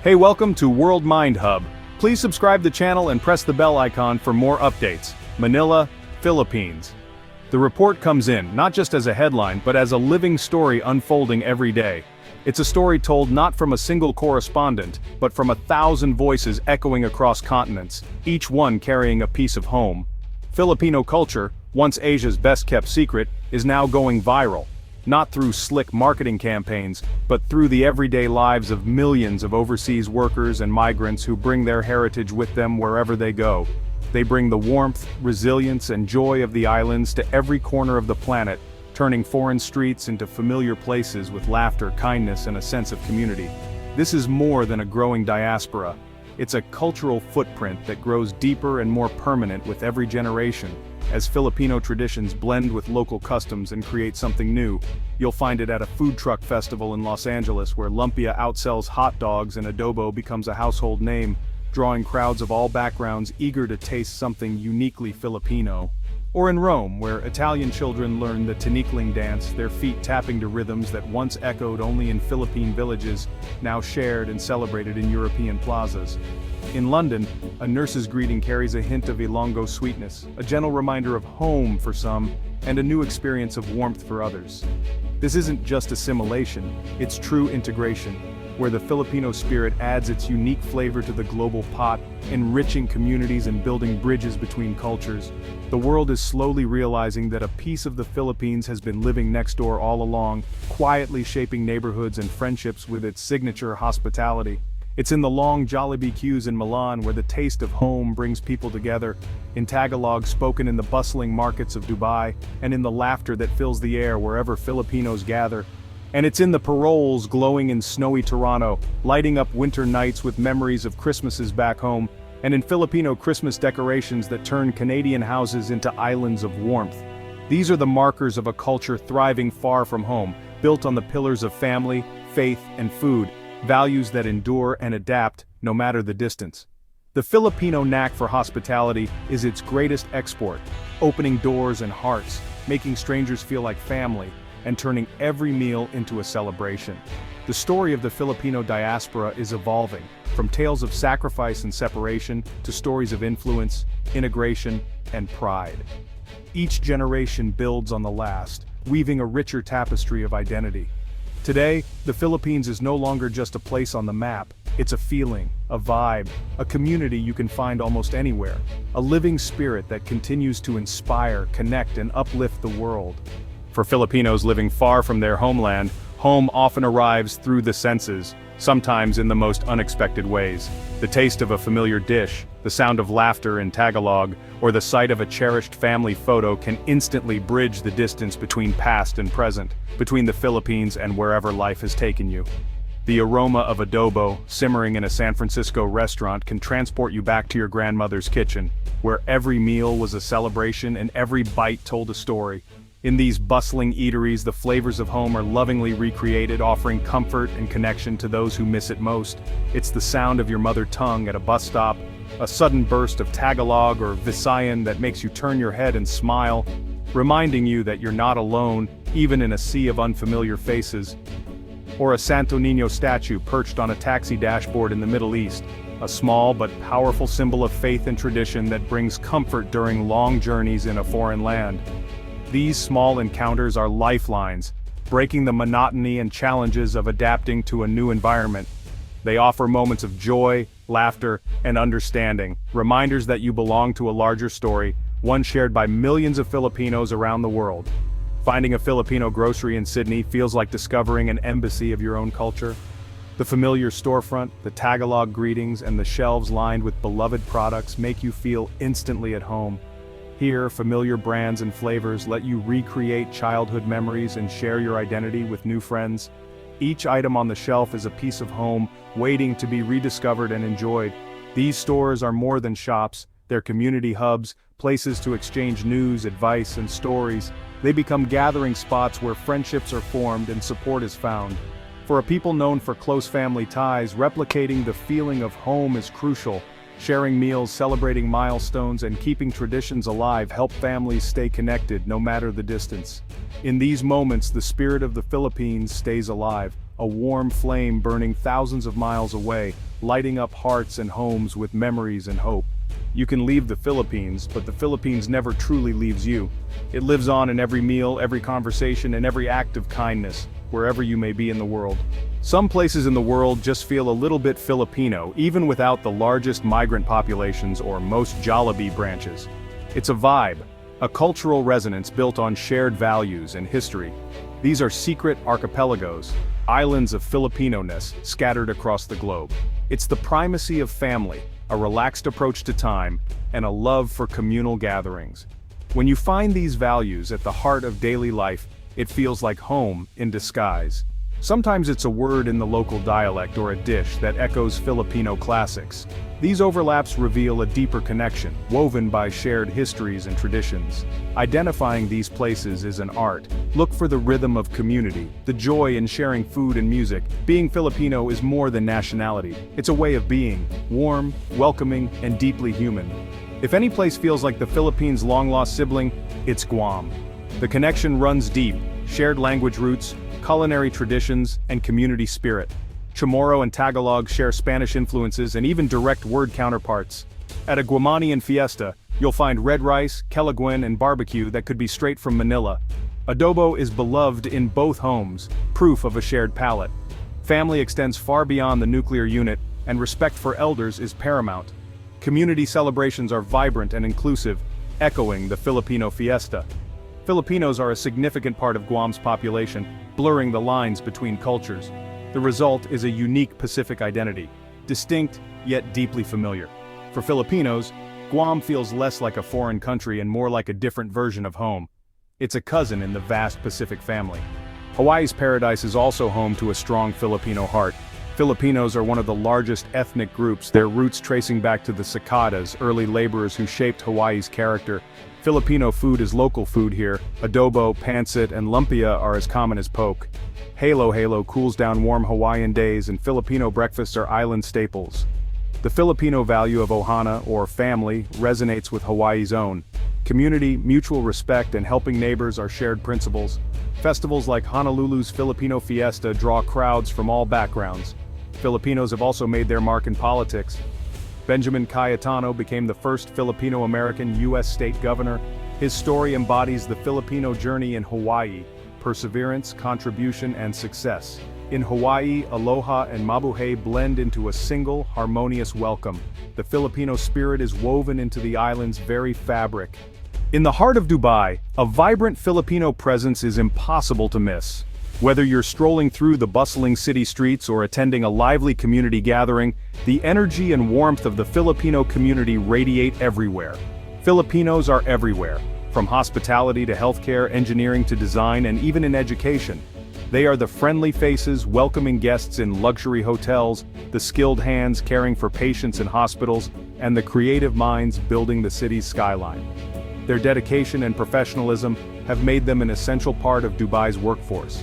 Hey, welcome to World Mind Hub. Please subscribe the channel and press the bell icon for more updates. Manila, Philippines. The report comes in, not just as a headline, but as a living story unfolding every day. It's a story told not from a single correspondent, but from 1,000 voices echoing across continents, each one carrying a piece of home. Filipino culture, once Asia's best-kept secret, is now going viral. Not through slick marketing campaigns, but through the everyday lives of millions of overseas workers and migrants who bring their heritage with them wherever they go. They bring the warmth, resilience, and joy of the islands to every corner of the planet, turning foreign streets into familiar places with laughter, kindness, and a sense of community. This is more than a growing diaspora. It's a cultural footprint that grows deeper and more permanent with every generation. As Filipino traditions blend with local customs and create something new, you'll find it at a food truck festival in Los Angeles where lumpia outsells hot dogs and adobo becomes a household name, drawing crowds of all backgrounds eager to taste something uniquely Filipino. Or in Rome, where Italian children learn the tinikling dance, their feet tapping to rhythms that once echoed only in Philippine villages, now shared and celebrated in European plazas. In London, a nurse's greeting carries a hint of Ilonggo sweetness, a gentle reminder of home for some, and a new experience of warmth for others. This isn't just assimilation, it's true integration, where the Filipino spirit adds its unique flavor to the global pot, enriching communities and building bridges between cultures. The world is slowly realizing that a piece of the Philippines has been living next door all along, quietly shaping neighborhoods and friendships with its signature hospitality. It's in the long Jollibee queues in Milan where the taste of home brings people together, in Tagalog spoken in the bustling markets of Dubai, and in the laughter that fills the air wherever Filipinos gather. And it's in the paroles glowing in snowy Toronto, lighting up winter nights with memories of Christmases back home, and in Filipino Christmas decorations that turn Canadian houses into islands of warmth. These are the markers of a culture thriving far from home, built on the pillars of family, faith, and food, values that endure and adapt, no matter the distance. The Filipino knack for hospitality is its greatest export, opening doors and hearts, making strangers feel like family, and turning every meal into a celebration. The story of the Filipino diaspora is evolving, from tales of sacrifice and separation to stories of influence, integration, and pride. Each generation builds on the last, weaving a richer tapestry of identity. Today, the Philippines is no longer just a place on the map, it's a feeling, a vibe, a community you can find almost anywhere, a living spirit that continues to inspire, connect, and uplift the world. For Filipinos living far from their homeland, home often arrives through the senses, sometimes in the most unexpected ways. The taste of a familiar dish, the sound of laughter in Tagalog, or the sight of a cherished family photo can instantly bridge the distance between past and present, between the Philippines and wherever life has taken you. The aroma of adobo, simmering in a San Francisco restaurant, can transport you back to your grandmother's kitchen, where every meal was a celebration and every bite told a story. In these bustling eateries, the flavors of home are lovingly recreated, offering comfort and connection to those who miss it most. It's the sound of your mother tongue at a bus stop, a sudden burst of Tagalog or Visayan that makes you turn your head and smile, reminding you that you're not alone, even in a sea of unfamiliar faces. Or a Santo Niño statue perched on a taxi dashboard in the Middle East, a small but powerful symbol of faith and tradition that brings comfort during long journeys in a foreign land. These small encounters are lifelines, breaking the monotony and challenges of adapting to a new environment. They offer moments of joy, laughter, and understanding, reminders that you belong to a larger story, one shared by millions of Filipinos around the world. Finding a Filipino grocery in Sydney feels like discovering an embassy of your own culture. The familiar storefront, the Tagalog greetings, and the shelves lined with beloved products make you feel instantly at home. Here, familiar brands and flavors let you recreate childhood memories and share your identity with new friends. Each item on the shelf is a piece of home, waiting to be rediscovered and enjoyed. These stores are more than shops, they're community hubs, places to exchange news, advice, and stories. They become gathering spots where friendships are formed and support is found. For a people known for close family ties, replicating the feeling of home is crucial. Sharing meals, celebrating milestones, and keeping traditions alive help families stay connected no matter the distance. In these moments, the spirit of the Philippines stays alive, a warm flame burning thousands of miles away, lighting up hearts and homes with memories and hope. You can leave the Philippines, but the Philippines never truly leaves you. It lives on in every meal, every conversation, and every act of kindness, wherever you may be in the world. Some places in the world just feel a little bit Filipino, even without the largest migrant populations or most Jollibee branches. It's a vibe, a cultural resonance built on shared values and history. These are secret archipelagos, islands of Filipino-ness scattered across the globe. It's the primacy of family, a relaxed approach to time, and a love for communal gatherings. When you find these values at the heart of daily life, it feels like home in disguise. Sometimes it's a word in the local dialect or a dish that echoes Filipino classics. These overlaps reveal a deeper connection, woven by shared histories and traditions. Identifying these places is an art. Look for the rhythm of community, the joy in sharing food and music. Being Filipino is more than nationality. It's a way of being, warm, welcoming, and deeply human. If any place feels like the Philippines' long-lost sibling, it's Guam. The connection runs deep, shared language roots, culinary traditions, and community spirit. Chamorro and Tagalog share Spanish influences and even direct word counterparts. At a Guamanian fiesta, you'll find red rice, kelaguen, and barbecue that could be straight from Manila. Adobo is beloved in both homes, proof of a shared palate. Family extends far beyond the nuclear unit, and respect for elders is paramount. Community celebrations are vibrant and inclusive, echoing the Filipino fiesta. Filipinos are a significant part of Guam's population, blurring the lines between cultures. The result is a unique Pacific identity, distinct yet deeply familiar. For Filipinos, Guam feels less like a foreign country and more like a different version of home. It's a cousin in the vast Pacific family. Hawaii's paradise is also home to a strong Filipino heart. Filipinos are one of the largest ethnic groups, their roots tracing back to the cicadas, early laborers who shaped Hawaii's character. Filipino food is local food here. Adobo, pancit, and lumpia are as common as poke. Halo cools down warm Hawaiian days, and Filipino breakfasts are island staples. The Filipino value of ohana, or family, resonates with Hawaii's own. Community, mutual respect, and helping neighbors are shared principles. Festivals like Honolulu's Filipino Fiesta draw crowds from all backgrounds. Filipinos have also made their mark in politics. Benjamin Cayetano became the first Filipino-American U.S. state governor. His story embodies the Filipino journey in Hawaii: perseverance, contribution, and success. In Hawaii, aloha and mabuhay blend into a single, harmonious welcome. The Filipino spirit is woven into the island's very fabric. In the heart of Dubai, a vibrant Filipino presence is impossible to miss. Whether you're strolling through the bustling city streets or attending a lively community gathering, the energy and warmth of the Filipino community radiate everywhere. Filipinos are everywhere, from hospitality to healthcare, engineering to design, and even in education. They are the friendly faces welcoming guests in luxury hotels, the skilled hands caring for patients in hospitals, and the creative minds building the city's skyline. Their dedication and professionalism have made them an essential part of Dubai's workforce.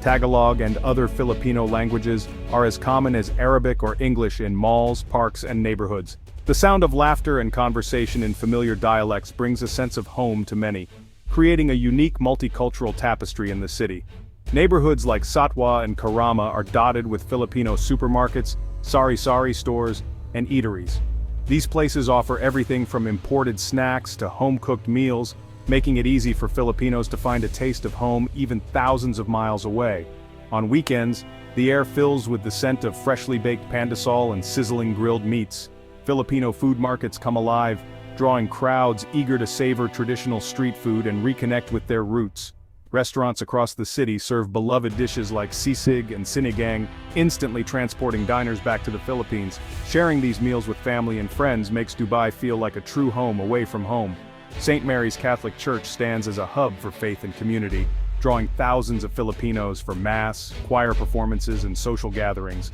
Tagalog and other Filipino languages are as common as Arabic or English in malls, parks, and neighborhoods. The sound of laughter and conversation in familiar dialects brings a sense of home to many, creating a unique multicultural tapestry in the city. Neighborhoods like Satwa and Karama are dotted with Filipino supermarkets, sari-sari stores, and eateries. These places offer everything from imported snacks to home-cooked meals, making it easy for Filipinos to find a taste of home even thousands of miles away. On weekends, the air fills with the scent of freshly baked pandesal and sizzling grilled meats. Filipino food markets come alive, drawing crowds eager to savor traditional street food and reconnect with their roots. Restaurants across the city serve beloved dishes like sisig and sinigang, instantly transporting diners back to the Philippines. Sharing these meals with family and friends makes Dubai feel like a true home away from home. St. Mary's Catholic Church stands as a hub for faith and community, drawing thousands of Filipinos for mass, choir performances, and social gatherings.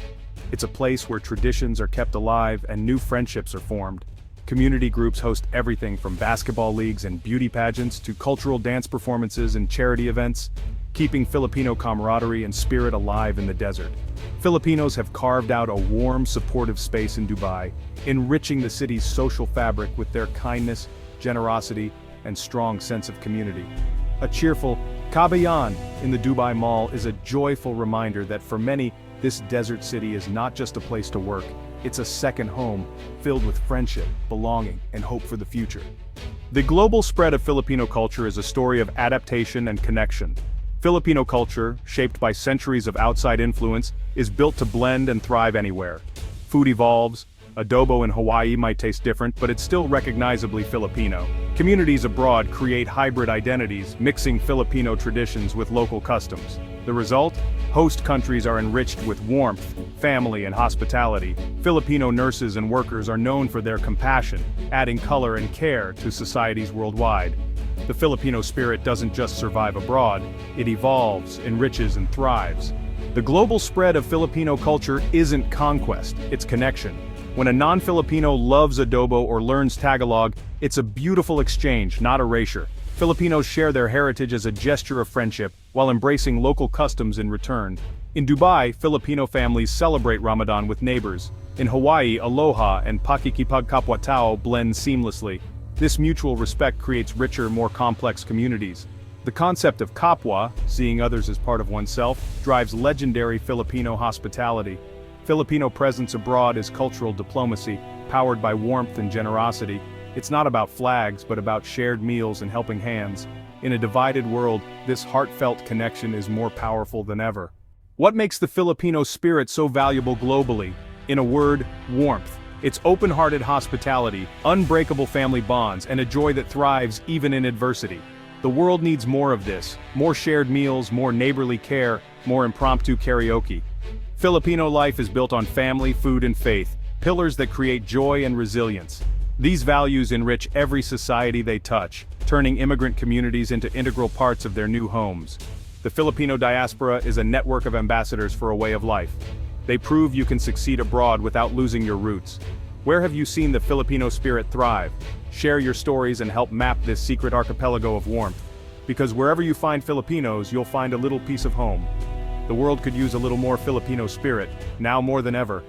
It's a place where traditions are kept alive and new friendships are formed. Community groups host everything from basketball leagues and beauty pageants to cultural dance performances and charity events, keeping Filipino camaraderie and spirit alive in the desert. Filipinos have carved out a warm, supportive space in Dubai, enriching the city's social fabric with their kindness, generosity, and strong sense of community. A cheerful, Kabayan, in the Dubai Mall, is a joyful reminder that for many, this desert city is not just a place to work, it's a second home, filled with friendship, belonging, and hope for the future. The global spread of Filipino culture is a story of adaptation and connection. Filipino culture, shaped by centuries of outside influence, is built to blend and thrive anywhere. Food evolves. Adobo in Hawaii might taste different, but it's still recognizably Filipino. Communities abroad create hybrid identities, mixing Filipino traditions with local customs. The result? Host countries are enriched with warmth, family, and hospitality. Filipino nurses and workers are known for their compassion, adding color and care to societies worldwide. The Filipino spirit doesn't just survive abroad, it evolves, enriches, and thrives. The global spread of Filipino culture isn't conquest, it's connection. When a non-Filipino loves adobo or learns Tagalog, it's a beautiful exchange, not erasure. Filipinos share their heritage as a gesture of friendship, while embracing local customs in return. In Dubai, Filipino families celebrate Ramadan with neighbors. In Hawaii, aloha and pakikipagkapwa-tao blend seamlessly. This mutual respect creates richer, more complex communities. The concept of kapwa, seeing others as part of oneself, drives legendary Filipino hospitality. Filipino presence abroad is cultural diplomacy, powered by warmth and generosity. It's not about flags, but about shared meals and helping hands. In a divided world, this heartfelt connection is more powerful than ever. What makes the Filipino spirit so valuable globally? In a word, warmth. It's open-hearted hospitality, unbreakable family bonds, and a joy that thrives even in adversity. The world needs more of this, more shared meals, more neighborly care, more impromptu karaoke. Filipino life is built on family, food, and faith, pillars that create joy and resilience. These values enrich every society they touch, turning immigrant communities into integral parts of their new homes. The Filipino diaspora is a network of ambassadors for a way of life. They prove you can succeed abroad without losing your roots. Where have you seen the Filipino spirit thrive? Share your stories and help map this secret archipelago of warmth. Because wherever you find Filipinos, you'll find a little piece of home. The world could use a little more Filipino spirit, now more than ever.